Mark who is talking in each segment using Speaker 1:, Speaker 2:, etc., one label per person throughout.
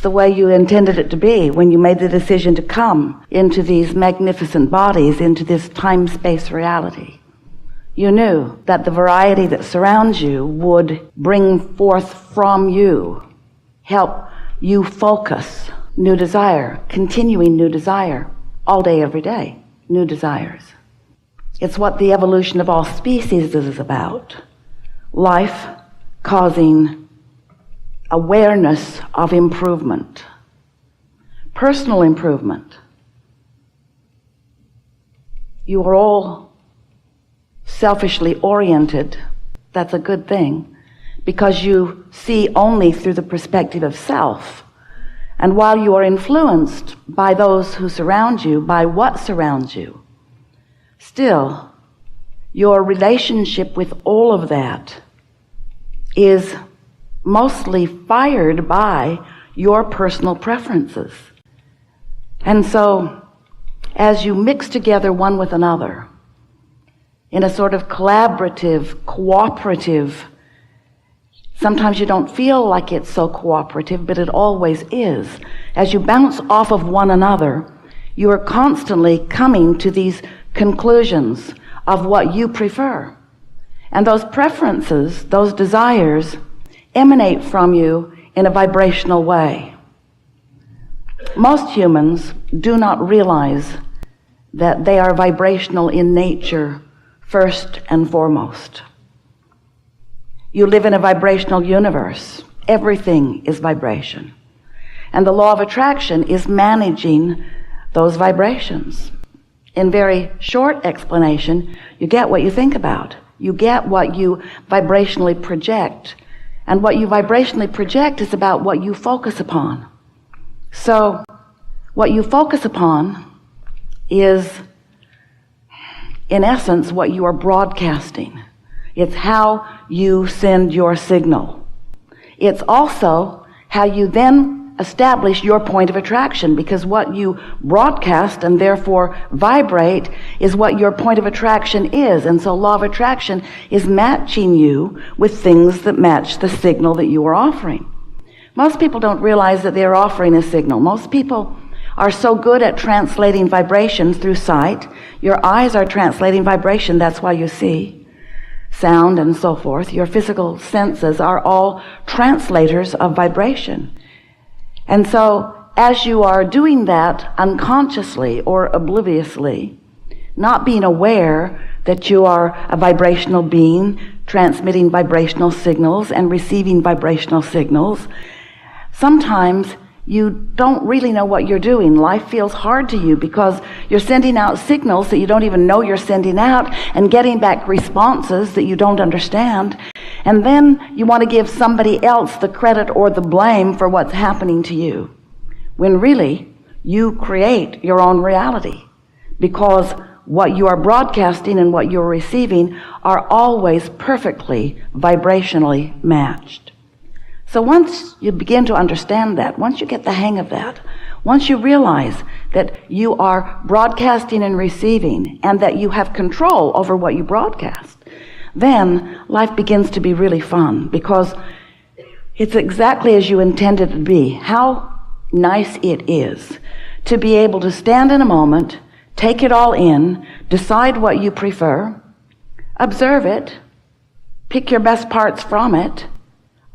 Speaker 1: the way you intended it to be when you made the decision to come into these magnificent bodies, into this time-space reality. You knew that the variety that surrounds you would bring forth from you, help you focus new desire, continuing new desire, all day, every day, new desires. It's what the evolution of all species is about. Life causing awareness of improvement, personal improvement. You are all selfishly oriented. That's a good thing, because you see only through the perspective of self. And while you are influenced by those who surround you, by what surrounds you, still, your relationship with all of that is mostly fired by your personal preferences. And so, as you mix together one with another in a sort of collaborative, cooperative, sometimes you don't feel like it's so cooperative, but it always is. As you bounce off of one another, you are constantly coming to these conclusions of what you prefer. And those preferences, those desires, emanate from you in a vibrational way. Most humans do not realize that they are vibrational in nature first and foremost. You live in a vibrational universe. Everything is vibration. And the law of attraction is managing those vibrations. In very short explanation, you get what you think about. You get what you vibrationally project. And what you vibrationally project is about what you focus upon. So, what you focus upon is, in essence, what you are broadcasting. It's how you send your signal. It's also how you then establish your point of attraction, because what you broadcast and therefore vibrate is what your point of attraction is. And so law of attraction is matching you with things that match the signal that you are offering. Most people don't realize that they're offering a signal. Most people are so good at translating vibrations through sight. Your eyes are translating vibration, that's why you see. Sound and so forth. Your physical senses are all translators of vibration. And so, as you are doing that unconsciously or obliviously, not being aware that you are a vibrational being, transmitting vibrational signals and receiving vibrational signals, sometimes you don't really know what you're doing. Life feels hard to you because you're sending out signals that you don't even know you're sending out and getting back responses that you don't understand. And then you want to give somebody else the credit or the blame for what's happening to you, when really you create your own reality, because what you are broadcasting and what you're receiving are always perfectly vibrationally matched. So once you begin to understand that, once you get the hang of that, once you realize that you are broadcasting and receiving and that you have control over what you broadcast, then life begins to be really fun, because it's exactly as you intended it to be. How nice it is to be able to stand in a moment, take it all in, decide what you prefer, observe it, pick your best parts from it,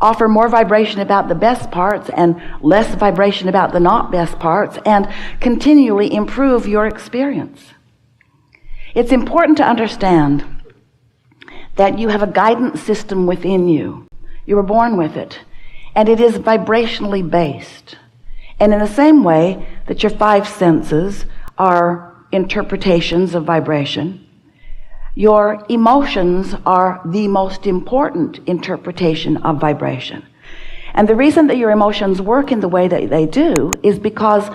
Speaker 1: offer more vibration about the best parts and less vibration about the not best parts, and continually improve your experience. It's important to understand that you have a guidance system within you. You were born with it, and it is vibrationally based. And in the same way that your five senses are interpretations of vibration, your emotions are the most important interpretation of vibration. And the reason that your emotions work in the way that they do is because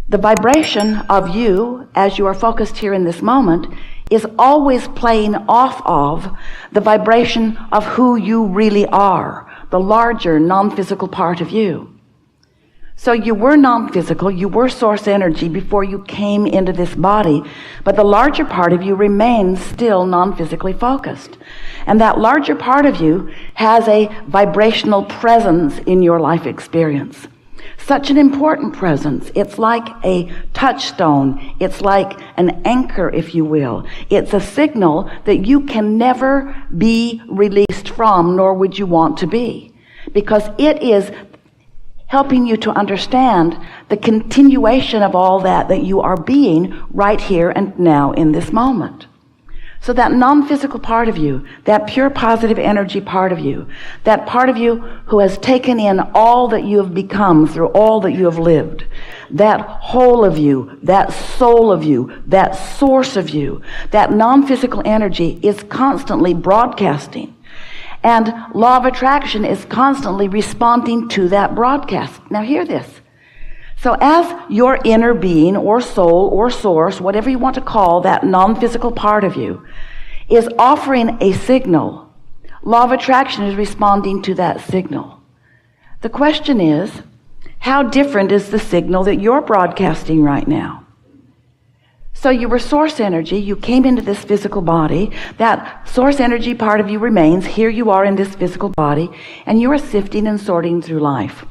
Speaker 1: the vibration of you, as you are focused here in this moment, is always playing off of the vibration of who you really are, the larger non-physical part of you. So you were non-physical, you were source energy before you came into this body, but the larger part of you remains still non-physically focused. And that larger part of you has a vibrational presence in your life experience. Such an important presence. It's like a touchstone. It's like an anchor, if you will. It's a signal that you can never be released from, nor would you want to be, because it is helping you to understand the continuation of all that you are being right here and now in this moment. So that non-physical part of you, that pure positive energy part of you, that part of you who has taken in all that you have become through all that you have lived, that whole of you, that soul of you, that source of you, that non-physical energy is constantly broadcasting. And law of attraction is constantly responding to that broadcast. Now hear this. So as your inner being or soul or source, whatever you want to call that non-physical part of you, is offering a signal, law of attraction is responding to that signal. The question is, how different is the signal that you're broadcasting right now? So you were source energy, you came into this physical body, that source energy part of you remains, here you are in this physical body, and you are sifting and sorting through life,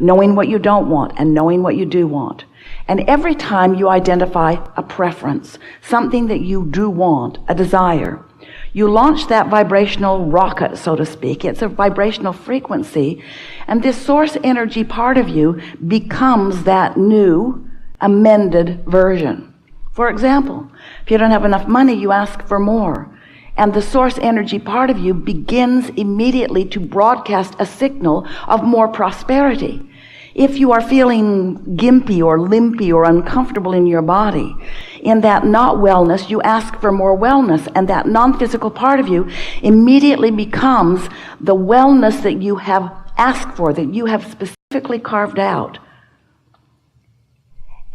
Speaker 1: knowing what you don't want and knowing what you do want. And every time you identify a preference, something that you do want, a desire, you launch that vibrational rocket, so to speak. It's a vibrational frequency, and this source energy part of you becomes that new, amended version. For example, if you don't have enough money, you ask for more. And the source energy part of you begins immediately to broadcast a signal of more prosperity. If you are feeling gimpy or limpy or uncomfortable in your body, in that not wellness, you ask for more wellness, and that non-physical part of you immediately becomes the wellness that you have asked for, that you have specifically carved out.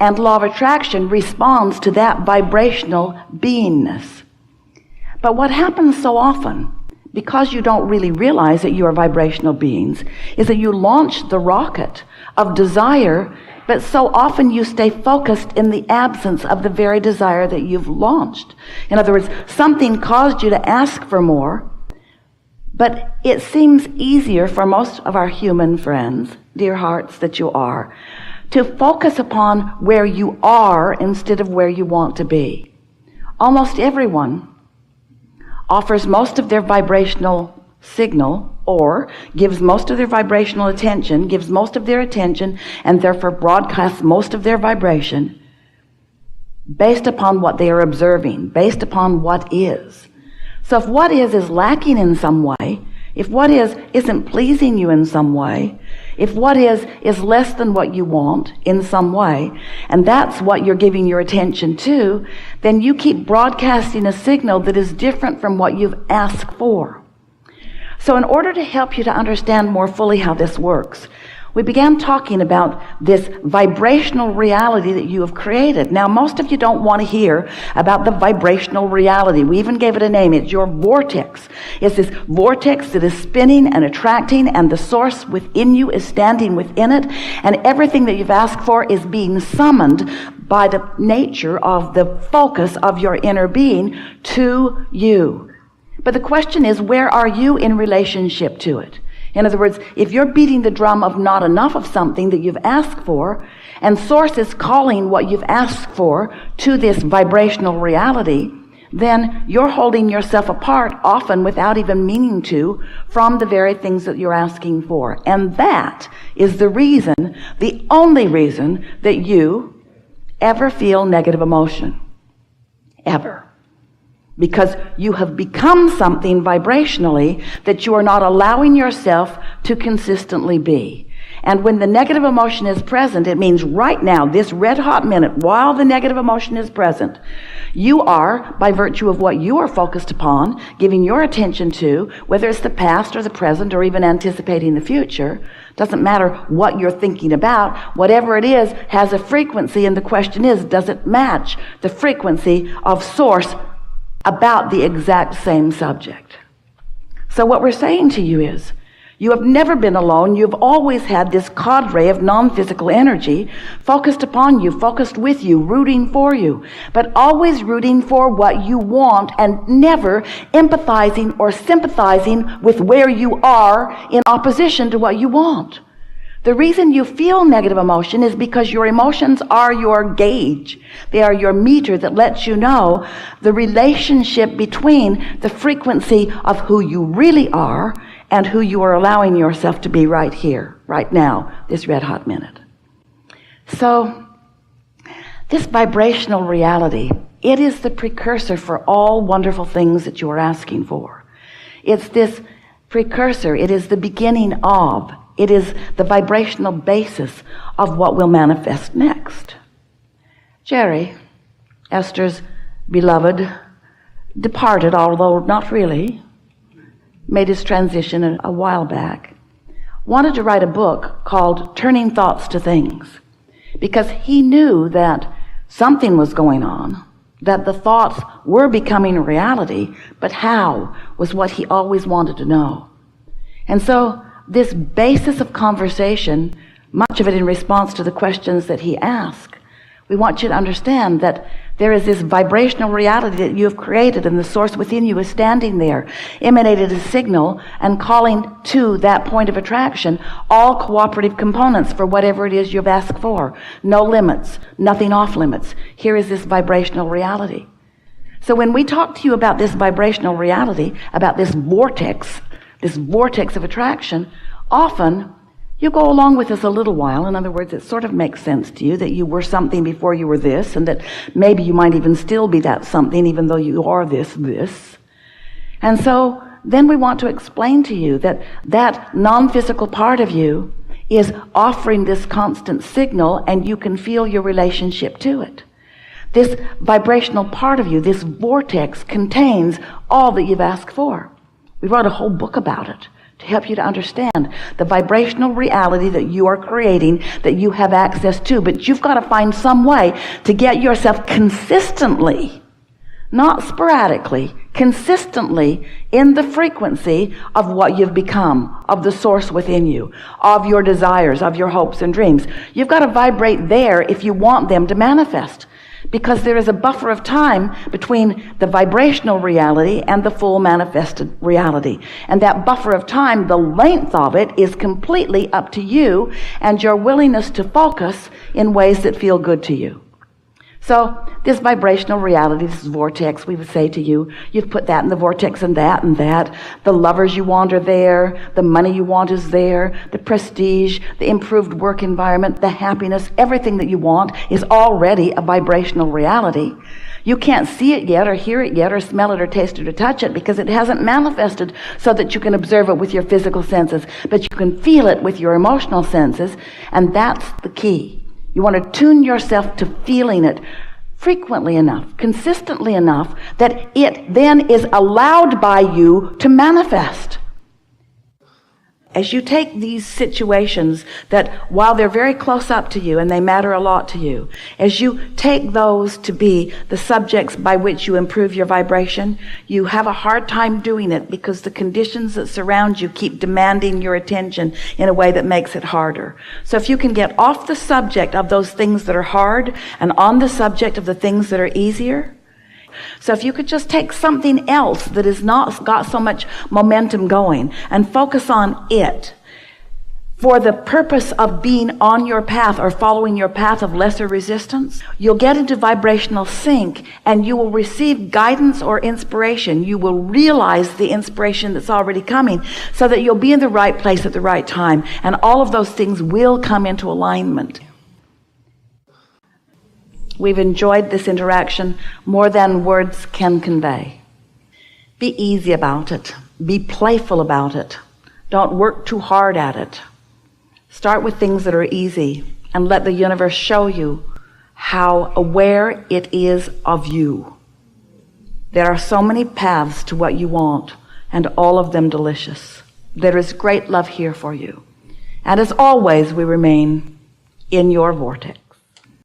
Speaker 1: And law of attraction responds to that vibrational beingness. But what happens so often, because you don't really realize that you are vibrational beings, is that you launch the rocket of desire, but so often you stay focused in the absence of the very desire that you've launched. In other words, something caused you to ask for more, but it seems easier for most of our human friends, dear hearts that you are, to focus upon where you are instead of where you want to be. Almost everyone offers most of their vibrational signal, or gives most of their vibrational attention, gives most of their attention, and therefore broadcasts most of their vibration based upon what they are observing, based upon what is. So if what is lacking in some way, if what isn't pleasing you in some way, if what is less than what you want in some way, and that's what you're giving your attention to, then you keep broadcasting a signal that is different from what you've asked for. So in order to help you to understand more fully how this works, we began talking about this vibrational reality that you have created. Now, most of you don't want to hear about the vibrational reality. We even gave it a name. It's your vortex. It's this vortex that is spinning and attracting, and the source within you is standing within it, and everything that you've asked for is being summoned by the nature of the focus of your inner being to you. But the question is, where are you in relationship to it? In other words, if you're beating the drum of not enough of something that you've asked for, and source is calling what you've asked for to this vibrational reality, then you're holding yourself apart, often without even meaning to, from the very things that you're asking for. And that is the reason, the only reason, that you ever feel negative emotion. Ever. Because you have become something vibrationally that you are not allowing yourself to consistently be. And when the negative emotion is present, it means right now, this red hot minute, while the negative emotion is present, you are, by virtue of what you are focused upon, giving your attention to, whether it's the past or the present or even anticipating the future, doesn't matter what you're thinking about, whatever it is has a frequency, and the question is, does it match the frequency of source about the exact same subject? So what we're saying to you is, you have never been alone. You've always had this cadre of non-physical energy focused upon you, focused with you, rooting for you, but always rooting for what you want and never empathizing or sympathizing with where you are in opposition to what you want. The reason you feel negative emotion is because your emotions are your gauge. They are your meter that lets you know the relationship between the frequency of who you really are and who you are allowing yourself to be right here, right now, this red hot minute. So, this vibrational reality, it is the precursor for all wonderful things that you are asking for. It's this precursor. It is the beginning of. It is the vibrational basis of what will manifest next. Jerry, Esther's beloved, departed, although not really, made his transition a while back, wanted to write a book called Turning Thoughts to Things, because he knew that something was going on, that the thoughts were becoming a reality, but how was what he always wanted to know. And so this basis of conversation, much of it in response to the questions that he asked, we want you to understand that there is this vibrational reality that you have created, and the source within you is standing there, emanated a signal and calling to that point of attraction all cooperative components for whatever it is you've asked for. No limits, nothing off limits. Here is this vibrational reality. So when we talk to you about this vibrational reality, about this vortex of attraction, often you go along with us a little while. In other words, it sort of makes sense to you that you were something before you were this, and that maybe you might even still be that something even though you are this. And so then we want to explain to you that that non-physical part of you is offering this constant signal, and you can feel your relationship to it. This vibrational part of you, this vortex, contains all that you've asked for. We wrote a whole book about it to help you to understand the vibrational reality that you are creating, that you have access to. But you've got to find some way to get yourself consistently, not sporadically, consistently in the frequency of what you've become, of the source within you, of your desires, of your hopes and dreams. You've got to vibrate there if you want them to manifest. Because there is a buffer of time between the vibrational reality and the full manifested reality. And that buffer of time, the length of it, is completely up to you and your willingness to focus in ways that feel good to you. So this vibrational reality, this vortex, we would say to you, you've put that in the vortex and that and that. The lovers you want are there. The money you want is there. The prestige, the improved work environment, the happiness, everything that you want is already a vibrational reality. You can't see it yet or hear it yet or smell it or taste it or touch it because it hasn't manifested so that you can observe it with your physical senses, but you can feel it with your emotional senses, and that's the key. You want to tune yourself to feeling it frequently enough, consistently enough, that it then is allowed by you to manifest. As you take these situations that, while they're very close up to you and they matter a lot to you, as you take those to be the subjects by which you improve your vibration, you have a hard time doing it because the conditions that surround you keep demanding your attention in a way that makes it harder. So if you can get off the subject of those things that are hard and on the subject of the things that are easier. So if you could just take something else that has not got so much momentum going and focus on it for the purpose of being on your path or following your path of lesser resistance, you'll get into vibrational sync and you will receive guidance or inspiration. You will realize the inspiration that's already coming so that you'll be in the right place at the right time, and all of those things will come into alignment. We've enjoyed this interaction more than words can convey. Be easy about it. Be playful about it. Don't work too hard at it. Start with things that are easy and let the universe show you how aware it is of you. There are so many paths to what you want, and all of them delicious. There is great love here for you. And as always, we remain in your vortex.